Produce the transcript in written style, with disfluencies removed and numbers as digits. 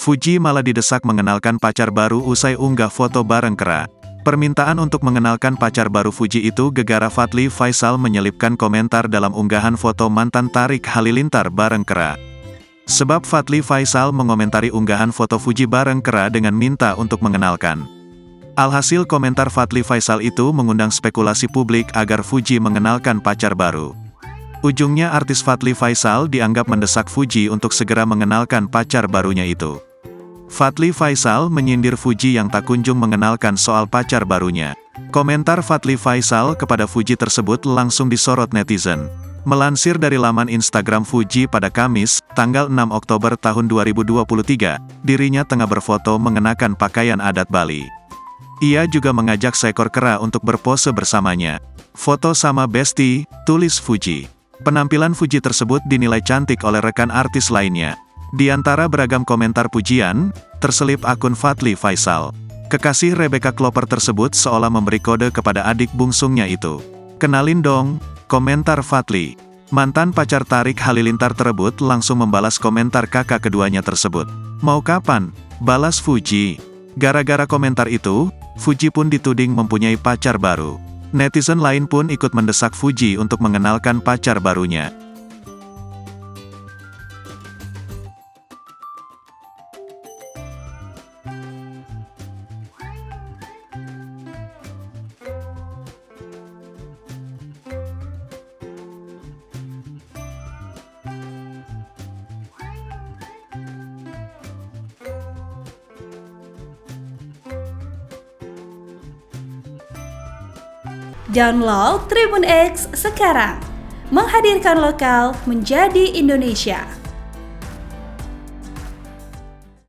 Fuji malah didesak mengenalkan pacar baru usai unggah foto bareng Kera. Permintaan untuk mengenalkan pacar baru Fuji itu gegara Fadly Faisal menyelipkan komentar dalam unggahan foto mantan Tarik Halilintar bareng Kera. Sebab Fadly Faisal mengomentari unggahan foto Fuji bareng Kera dengan minta untuk mengenalkan. Alhasil komentar Fadly Faisal itu mengundang spekulasi publik agar Fuji mengenalkan pacar baru. Ujungnya artis Fadly Faisal dianggap mendesak Fuji untuk segera mengenalkan pacar barunya itu. Fadly Faisal menyindir Fuji yang tak kunjung mengenalkan soal pacar barunya. Komentar Fadly Faisal kepada Fuji tersebut langsung disorot netizen. Melansir dari laman Instagram Fuji pada Kamis, tanggal 6 Oktober tahun 2023, dirinya tengah berfoto mengenakan pakaian adat Bali. Ia juga mengajak seekor kera untuk berpose bersamanya. Foto sama Besti, tulis Fuji. Penampilan Fuji tersebut dinilai cantik oleh rekan artis lainnya. Di antara beragam komentar pujian, terselip akun Fadly Faisal. Kekasih Rebecca Klopper tersebut seolah memberi kode kepada adik bungsungnya itu. "Kenalin dong," komentar Fadly. Mantan pacar Tarik Halilintar tersebut langsung membalas komentar kakak keduanya tersebut. "Mau kapan?" balas Fuji. Gara-gara komentar itu, Fuji pun dituding mempunyai pacar baru. Netizen lain pun ikut mendesak Fuji untuk mengenalkan pacar barunya. Download Tribun X sekarang, menghadirkan lokal menjadi Indonesia.